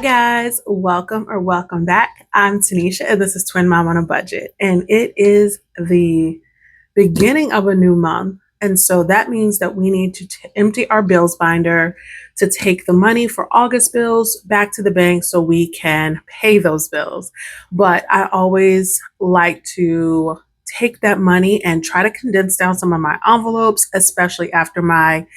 guys, welcome back. I'm Tanisha and this is Twin Mom on a Budget, and it is the beginning of a new month. And so that means that we need to empty our bills binder to take the money for August bills back to the bank so we can pay those bills. But I always like to take that money and try to condense down some of my envelopes, especially after my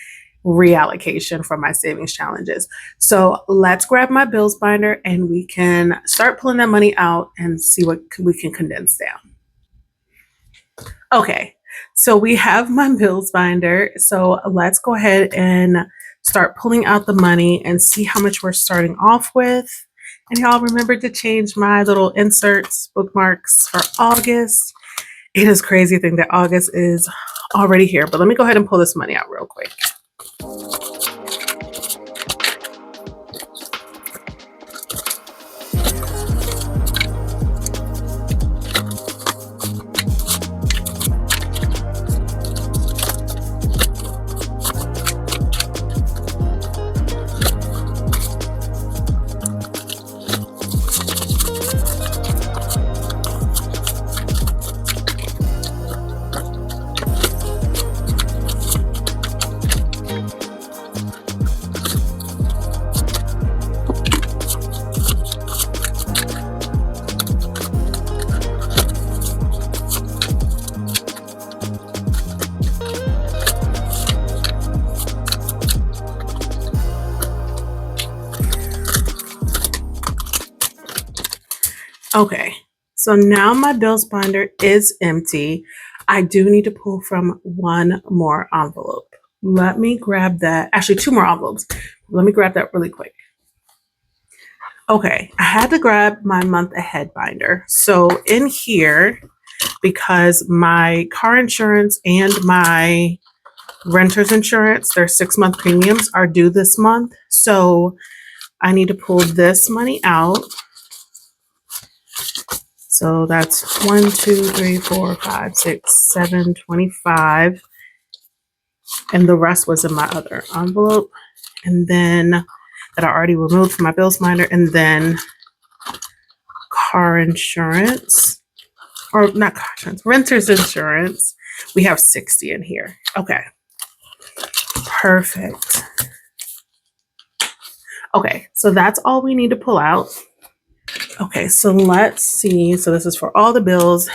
reallocation from my savings challenges. So let's grab my bills binder and we can start pulling that money out and see what we can condense down. Okay, so we have my bills binder. So let's go ahead and start pulling out the money and see how much we're starting off with. And y'all remember to change my little inserts, bookmarks for August. It is crazy to think that August is already here, but let me go ahead and pull this money out real quick. Okay, so now my bills binder is empty. I do need to pull from one more envelope. Let me grab that. Actually, two more envelopes. Let me grab that really quick. Okay, I had to grab my month ahead binder. So in here, because my car insurance and my renter's insurance, their 6-month premiums are due this month. So I need to pull this money out. So that's 1, 2, 3, 4, 5, 6, 7, 25. And the rest was in my other envelope. And then that I already removed from my bills binder. And then car insurance, or not car insurance, renter's insurance. We have 60 in here. Okay. Perfect. Okay, so that's all we need to pull out. Okay, so let's see. So this is for all the bills.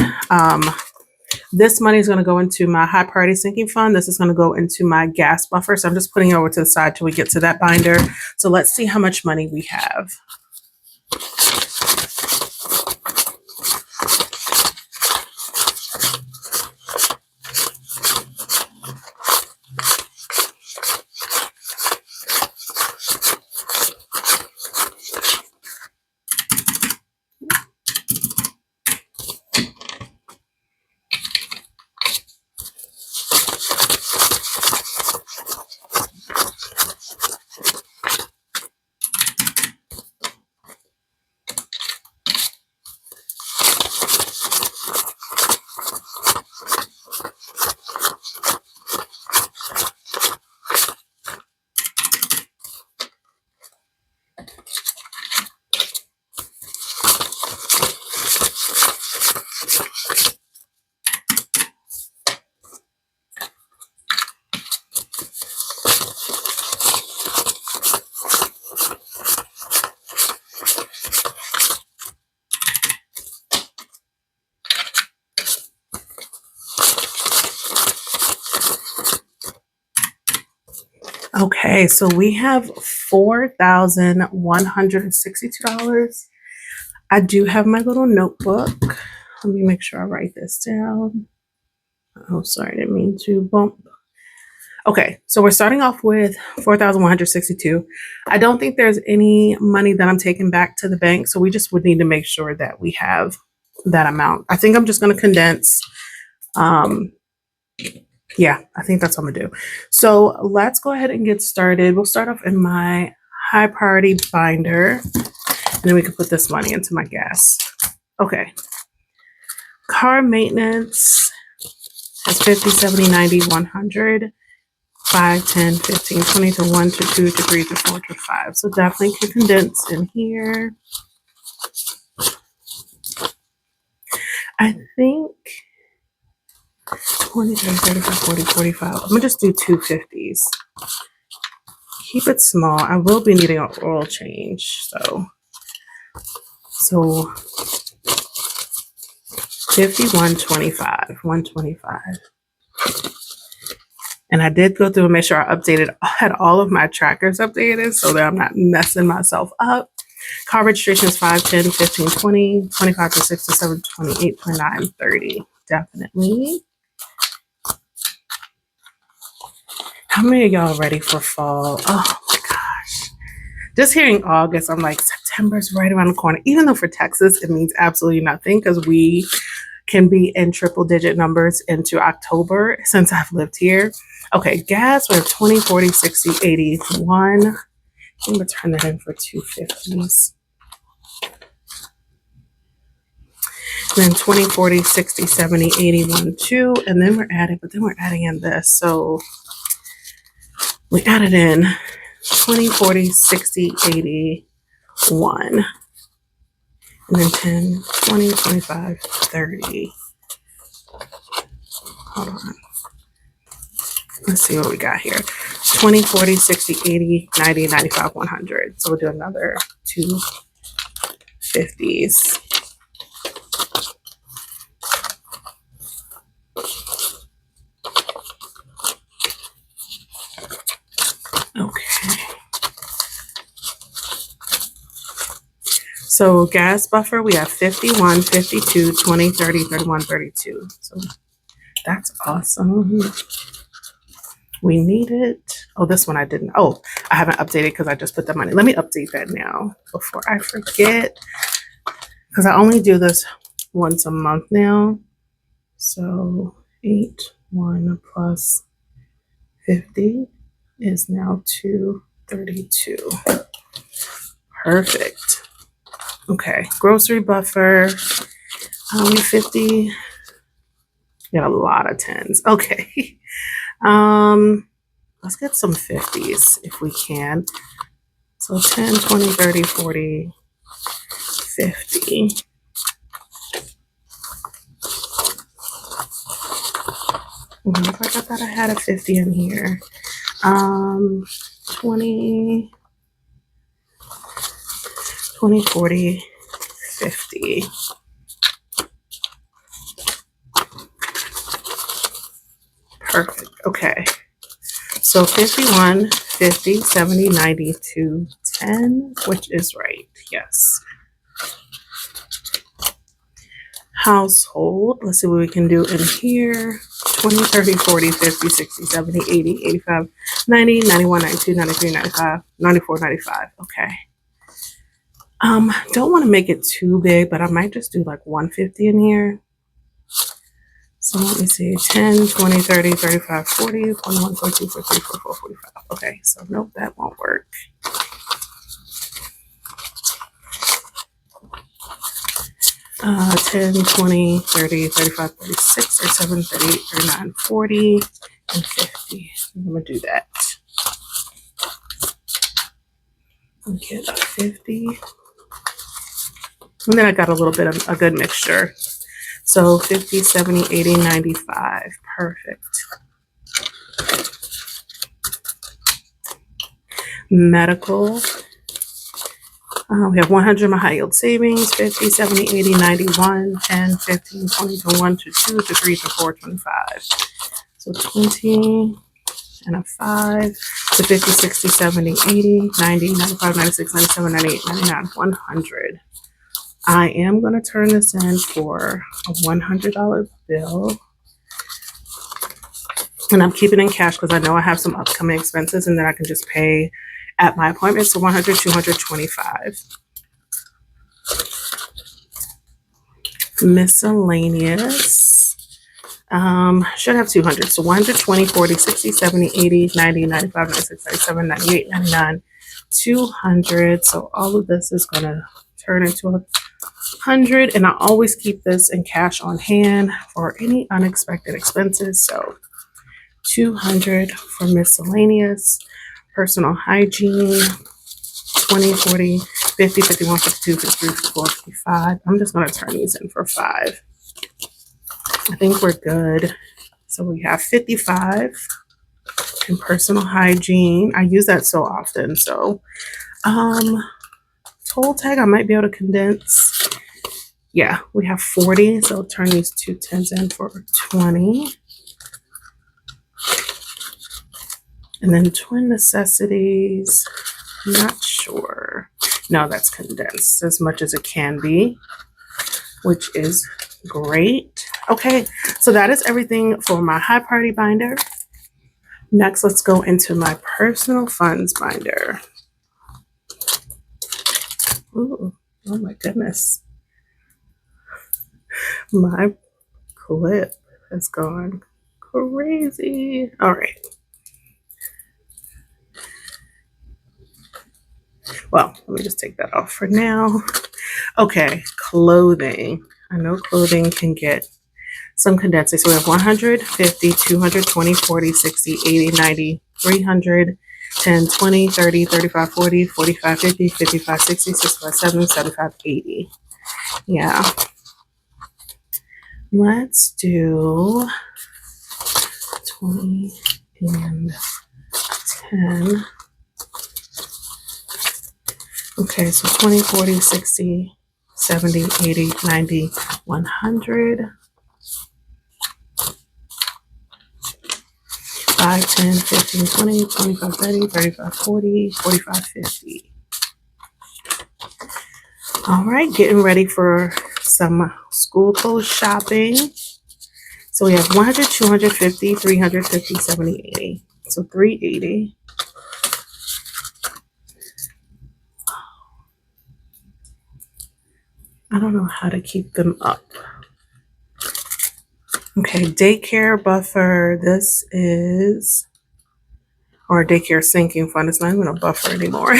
This money is going to go into my high priority sinking fund. This is going to go into my gas buffer. So I'm just putting it over to the side till we get to that binder. So let's see how much money we have. Okay, so we have $4,162. I do have my little notebook. Let me make sure I write this down. Oh, sorry, I didn't mean to bump. Okay, so we're starting off with 4,162. I don't think there's any money that I'm taking back to the bank, so we just would need to make sure that we have that amount. I think I'm just going to condense. Yeah, I think that's what I'm gonna do. So let's go ahead and get started. We'll start off in my high priority binder, and then we can put this money into my gas. Okay. Car maintenance has 50, 70, 90, 100. 5, 10, 15, 20 to 1 to 2 to 3 to 4 to 5. So definitely can condense in here. I think 20, 30, 35, 40, 45. I'm gonna just do 250s. Keep it small. I will be needing an oil change, so 50, 125, 125. And I did go through and make sure I had all of my trackers updated so that I'm not messing myself up. Car registrations 5, 10, 15, 20, 25 to 6 to 7, 28, 29, 30. Definitely. How many of y'all ready for fall? Oh my gosh. Just hearing August, I'm like, September's right around the corner. Even though for Texas, it means absolutely nothing because we can be in triple digit numbers into October since I've lived here. Okay, gas, we have 20, 40, 60, 80, 1. I'm going to turn that in for 250s. Then 20, 40, 60, 70, 80, 1, 2. And then we're adding in this. So we added in 20, 40, 60, 80, 1. And then 10, 20, 25, 30. Hold on. Let's see what we got here. 20, 40, 60, 80, 90, 95, 100. So we'll do another 250s. Okay. So gas buffer, we have 51, 52, 20, 30, 31, 32. So that's awesome. We need it. Oh, this one I didn't. Oh, I haven't updated because I just put the money. Let me update that now before I forget. Because I only do this once a month now. So 8, 1 plus 50 is now 232. Perfect. Okay, grocery buffer. 50. Got a lot of 10s. Okay. Let's get some 50s if we can. So 10, 20, 30, 40, 50. I thought I had a 50 in here. 20, 40, 50. Perfect. Okay. So 51, 50, 70, 90, 210, which is right. Yes. Household. Let's see what we can do in here. 20, 30, 40, 50, 60, 70, 80, 85, 90, 91, 92, 93, 95, 94, 95. Okay. Don't want to make it too big, but I might just do like 150 in here. So let me see, 10, 20, 30, 35, 40, 41, 42, 43, 44, 45. Okay, so nope, that won't work. Uh, 10, 20, 30, 35, 36, 37, 38, 39, 40, and 50. I'm going to do that. Get a 50. And then I got a little bit of a good mixture. So 50, 70, 80, 95. Perfect. Medical. We have 100 in my high yield savings, 50, 70, 80, 91, 10, 15, 20 to 1 to 2 to 3 to 4, 25. So 20 and a 5 to 50, 60, 70, 80, 90, 95, 96, 97, 98, 99, 100. I am going to turn this in for a $100 bill. And I'm keeping it in cash because I know I have some upcoming expenses and then I can just pay at my appointment. So 100, 225. Miscellaneous. Should have 200. So 120, 40, 60, 70, 80, 90, 95, 96, 97, 98, 99, 200. So all of this is going to turn into 100. And I always keep this in cash on hand for any unexpected expenses. So 200 for miscellaneous, personal hygiene, 20, 40, 50, 51, 52, 53, 54, 55. I'm just going to turn these in for 5. I think we're good. So we have 55 in personal hygiene. I use that so often. So total tag, I might be able to condense. Yeah, we have 40. So turn these 2 10s in for 20. And then twin necessities, I'm not sure. No, that's condensed as much as it can be, which is great. Okay, so that is everything for my high party binder. Next, let's go into my personal funds binder. Ooh, oh my goodness. My clip has gone crazy. All right. Well, let me just take that off for now. Okay, clothing. I know clothing can get some condensing. So we have 100, 50, 200, 20, 40, 60, 80, 90, 300, 10, 20, 30, 35, 40, 45, 50, 55, 60, 65, 70, 75, 80. Yeah. Let's do 20 and 10. Okay, so 20, 40, 60, 70, 80, 90, 100. 5, 10, 15, 20, 25, 30, 35, 40, 45, 50. All right, getting ready for some school clothes shopping. So we have 100, 250, 350, 70, 80. So 380. I don't know how to keep them up. Okay, daycare buffer. This is, or daycare sinking fund. It's not even a buffer anymore.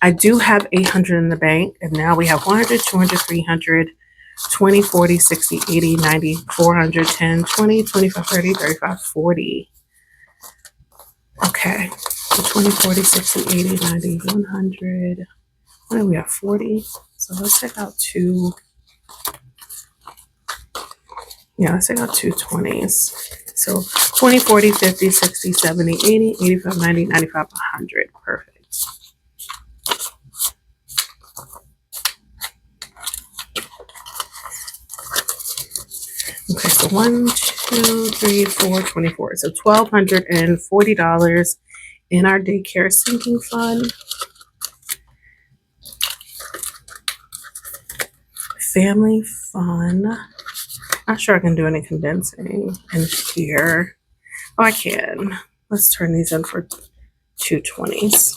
I do have 800 in the bank, and now we have 100, 200, 300, 20, 40, 60, 80, 90, 400, 10, 20, 25, 30, 35, 40. Okay, so 20, 40, 60, 80, 90, 100. What do we have? 40. So let's take out 2. Yeah, let's take out 2 20s. So 20, 40, 50, 60, 70, 80, 85, 90, 95, 100. Perfect. Okay, so 1, 2, 3, 4, 24. So $1,240 in our daycare sinking fund. Family fun. Not sure I can do any condensing in here. Oh, I can. Let's turn these in for 2 20s.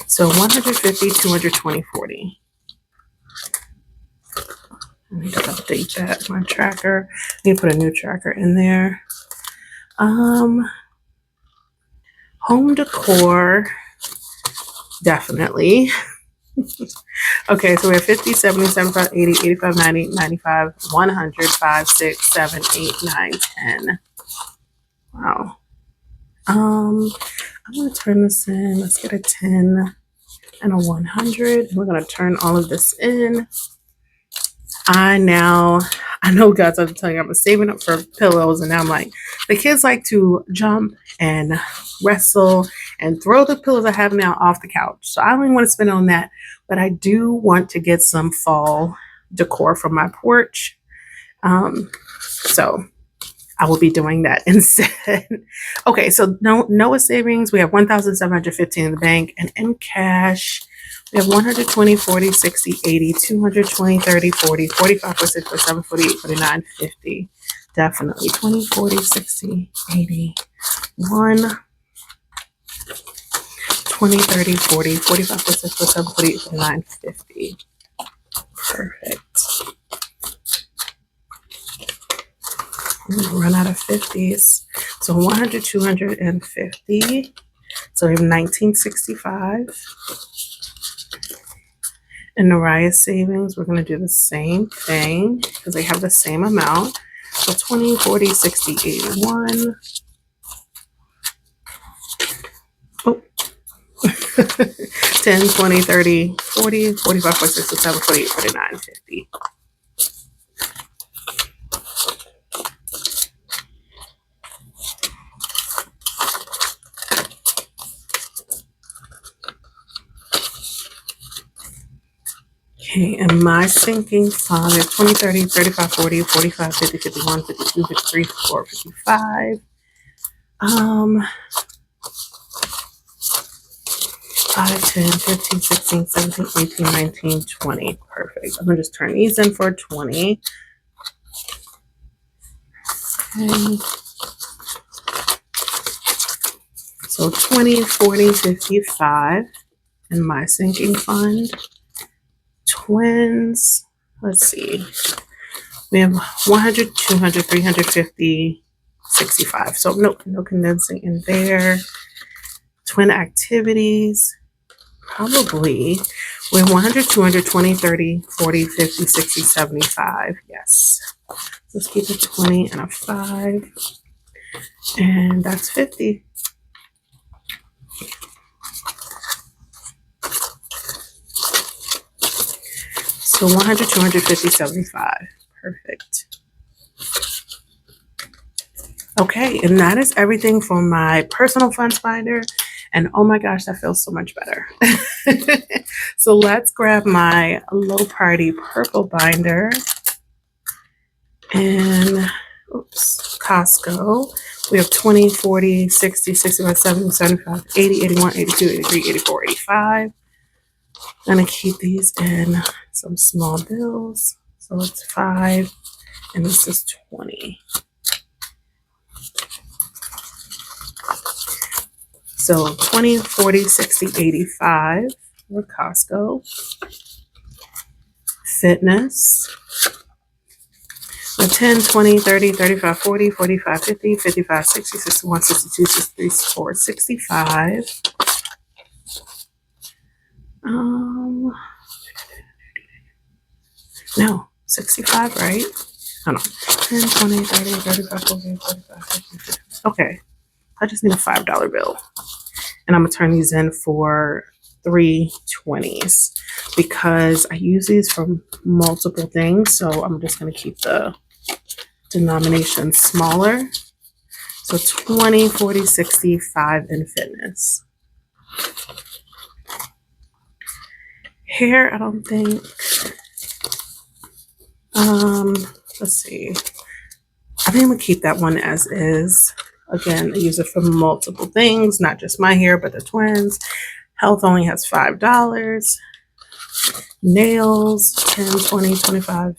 So 150, 220, 40. I need to update that, my tracker. I need to put a new tracker in there. Home decor, definitely. Okay, so we have 50, 70, 75, 80, 85, 90, 95, 100, 5, 6, 7, 8, 9, 10. Wow. I'm going to turn this in. Let's get a 10 and a 100. We're going to turn all of this in. I know guys, I'm telling you, I was saving up for pillows, and now I'm like, the kids like to jump and wrestle and throw the pillows I have now off the couch. So I don't even want to spend on that, but I do want to get some fall decor for my porch. So I will be doing that instead. Okay, so Noah savings, we have 1,715 in the bank, and in cash, we have 120, 40, 60, 80, 220, 30, 40, 45, 46, 47, 48, 49, 50. Definitely 20, 40, 60, 80, 1, 20, 30, 40, 45, 46, 47, 48, 49, 50. Perfect. Run out of 50s. So 100, 250. So we have 1965. In Naraya's savings, we're going to do the same thing because they have the same amount. So 20, 40, 60, 81. Oh. 10, 20, 30, 40, 45, 46, 47, 48, 49, 50. Okay, and my sinking fund is 20, 30, 35, 40, 45, 50, 51, 52, 53, 54, 55. 5, 10, 15, 16, 17, 18, 19, 20. Perfect. I'm going to just turn these in for 20. Okay. So 20, 40, 55 in my sinking fund. Twins, let's see. We have 100, 200, 350, 65. So no condensing in there. Twin activities, probably. We have 100, 200, 20, 30, 40, 50, 60, 75. Yes. Let's keep a 20 and a 5. And that's 50. So 100, 250, 75. Perfect. Okay, and that is everything for my personal funds binder. And oh my gosh, that feels so much better. So let's grab my low party purple binder. And oops, Costco. We have 20, 40, 60, 65, 70, 75, 80, 81, 82, 83, 84, 85. I'm going to keep these in some small bills. So it's 5, and this is 20. So 20, 40, 60, 85 for Costco. Fitness. 10, 20, 30, 35, 40, 45, 50, 55, 60, 61, 62, 63, 64, 65. No, 65, right? Oh no. 10, 20, 30, 35, 40, 45, 50, 50. Okay. I just need a $5 bill. And I'm going to turn these in for 3 20s because I use these for multiple things. So I'm just going to keep the denomination smaller. So 20, 40, 60, 5 in fitness. Hair, I don't think. Let's see. I think I'm going to keep that one as is. Again, I use it for multiple things, not just my hair, but the twins. Health only has $5. Nails, 10, 20, 25,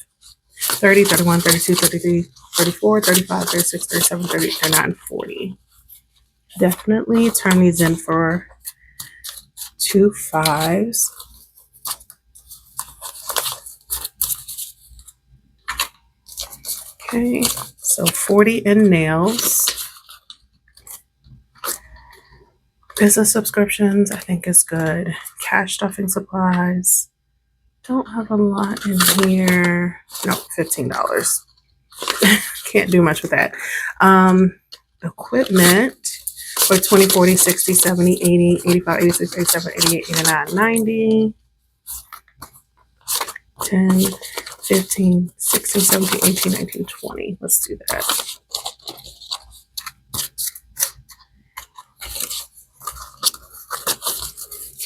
30, 31, 32, 33, 34, 35, 36, 37, 38, 39, 40. Definitely turn these in for 2 5s. Okay, so 40 in nails. Business subscriptions, I think is good. Cash stuffing supplies. Don't have a lot in here. No, $15. Can't do much with that. Equipment for 20, 40, 60, 70, 80, 85, 86, 87, 88, 89, 90. 10, 15, 16, 17, 18, 19, 20. Let's do that.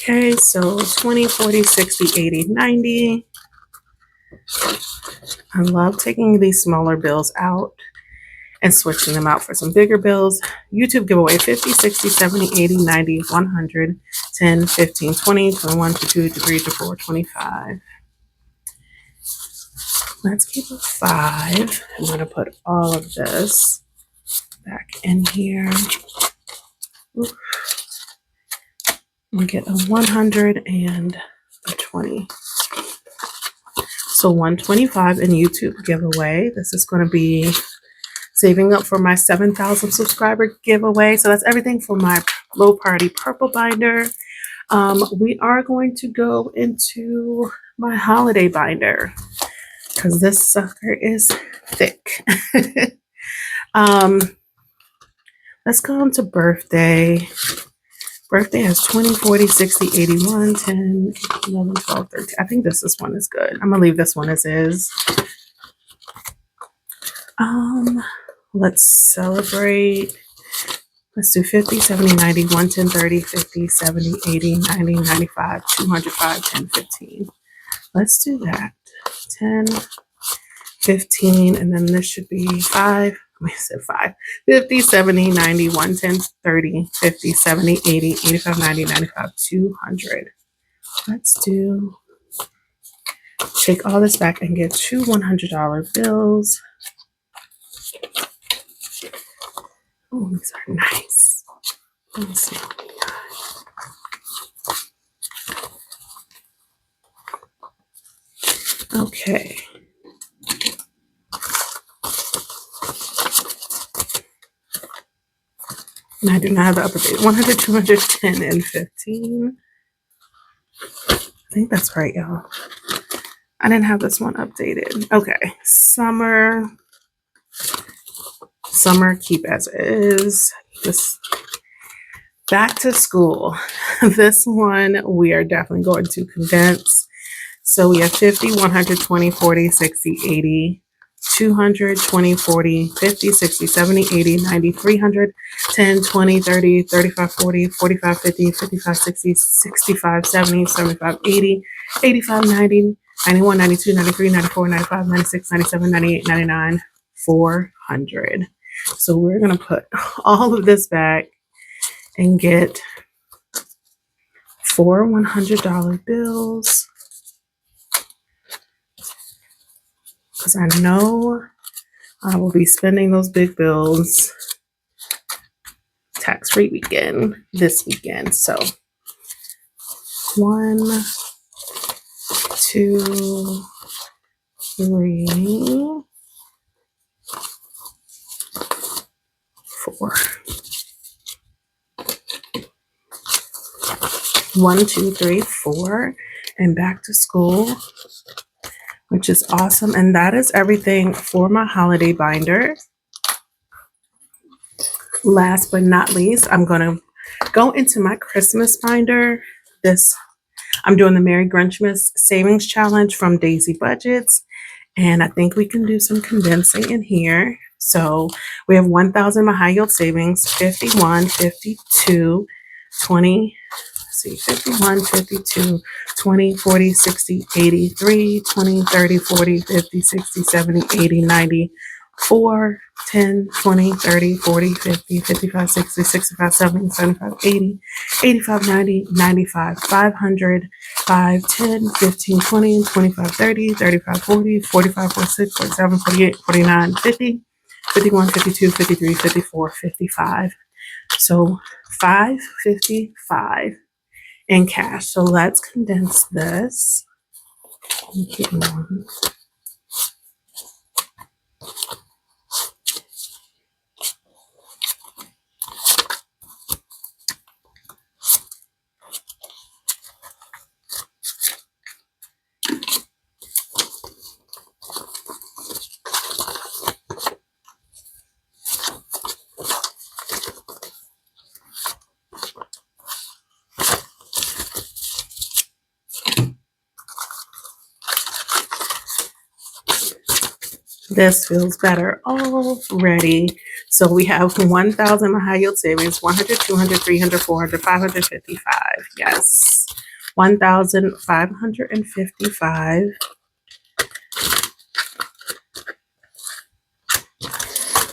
Okay, so 20, 40, 60, 80, 90. I love taking these smaller bills out and switching them out for some bigger bills. YouTube giveaway 50, 60, 70, 80, 90, 100, 10, 15, 20, 21, 22, 23, 24, 25. Let's keep a 5. I'm going to put all of this back in here. Oof. We get a 100 and a 20. So 125 in YouTube giveaway. This is going to be saving up for my 7,000 subscriber giveaway. So that's everything for my low party purple binder. We are going to go into my holiday binder because this sucker is thick. Let's go on to birthday. Birthday has 20, 40, 60, 81, 10, 11, 12, 13. I think this one is good. I'm gonna leave this one as is. Let's celebrate. Let's do 50, 70, 90, 110, 30, 50, 70, 80, 90, 95, 205, 10, 15. Let's do that. 10, 15, and then this should be 5. I said 5. 50, 70, 90, 110, 30, 50, 70, 80, 85, 90, 95, 200. Let's do, take all this back and get 2 $100 bills. Oh, these are nice. Let me see what we got. Okay. And I do not have the upper date. 100, 200, 10, and 15. I think that's right, y'all. I didn't have this one updated. Okay. Summer, keep as is. This back to school. This one we are definitely going to condense. So we have 50, 100, 20, 40, 60, 80, 200, 20, 40, 50, 60, 70, 80, 90, 300, 10, 20, 30, 35, 40, 45, 50, 55, 60, 65, 70, 75, 80, 85, 90, 91, 92, 93, 94, 95, 96, 97, 98, 99, 400. So we're going to put all of this back and get 4 $100 bills. Because I know I will be spending those big bills tax-free weekend this weekend. So 1, 2, 3, 4. 1, 2, 3, 4, and back to school, which is awesome. And that is everything for my holiday binder. Last but not least, I'm going to go into my Christmas binder. I'm doing the Merry Grinchmas Savings Challenge from Daisy Budgets, and I think we can do some condensing in here. So we have 1,000 my high yield savings, 51, 52, 20, 51, 52, 20, 40, 60, 83, 20, 30, 40, 50, 60, 70, 80, 90, 4, 10, 20, 30, 40, 50, 55, 60, 65, 70, 75, 80, 85, 90, 95, 500, 5, 10, 15, 20, 25, 30, 35, 40, 45, 46, 47, 48, 49, 50, 51, 52, 53, 54, 55. So 555 in cash. So let's condense this. This feels better already. So we have 1,000 high yield savings, 100, 200, 300, 400, 555. Yes. 1,555.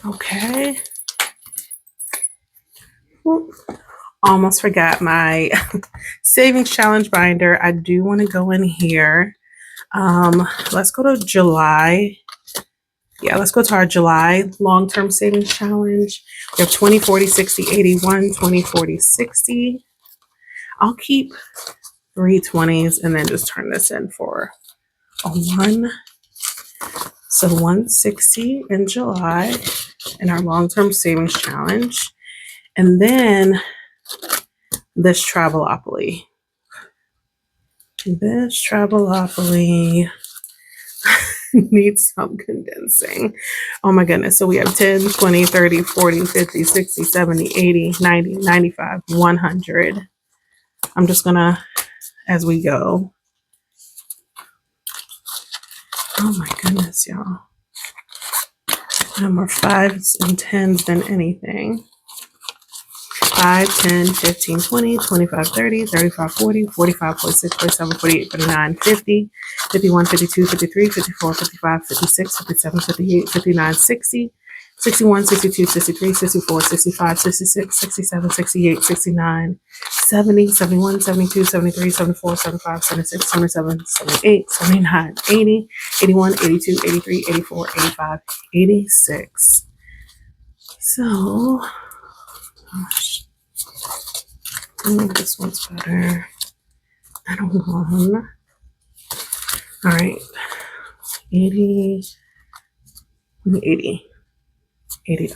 Okay. Almost forgot my savings challenge binder. I do want to go in here. Let's go to July. Yeah, let's go to our July long-term savings challenge. We have 20, 40, 60, 81, 20, 40, 60. I'll keep 3 20s and then just turn this in for a 1. So 160 in July in our long-term savings challenge. And then this Travelopoly. This Travelopoly needs some condensing. Oh my goodness. So we have 10, 20, 30, 40, 50, 60, 70, 80, 90, 95, 100. I'm just gonna, as we go. Oh my goodness, y'all. No more 5s and 10s than anything. 5, 10, 15, 20, 25, 30, 35, 40, 45, 46, 47, 48, 49, 50, 51, 52, 53, 54, 55, 56, 57, 58, 59, 60, 61, 62, 63, 64, 65, 66, 67, 68, 69, 70, 71, 72, 73, 74, 75, 76, 77, 78, 79, 80, 81, 82, 83, 84, 85, 86. So, gosh. This one's better. I don't know. All right. 80, $80. $50,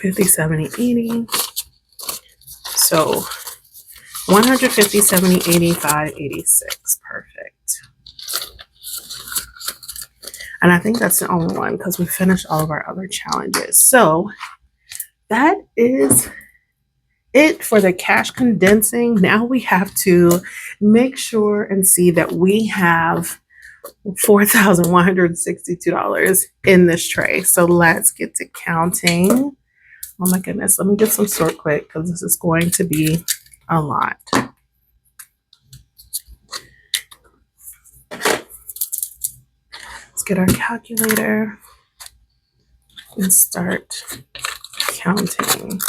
$70, $80. So 150, $70, $85, $86. Perfect. And I think that's the only one because we finished all of our other challenges. So that is it for the cash condensing. Now we have to make sure and see that we have $4,162 in this tray. So let's get to counting. Oh my goodness. Let me get some sort quick because this is going to be a lot. Let's get our calculator and start counting.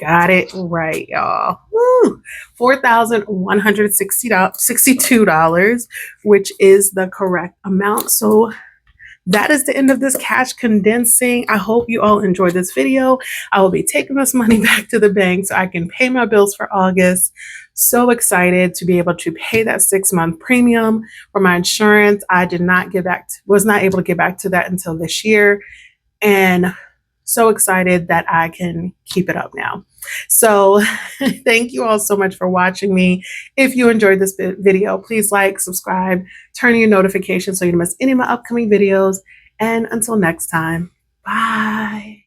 got it right, y'all. Woo! $4,162, which is the correct amount. So that is the end of this cash condensing. I hope you all enjoyed this video. I will be taking this money back to the bank so I can pay my bills for August. So excited to be able to pay that 6-month premium for my insurance. I was not able to get back to that until this year. And so excited that I can keep it up now. So thank you all so much for watching me. If you enjoyed this video, please like, subscribe, turn on your notifications so you don't miss any of my upcoming videos. And until next time, bye.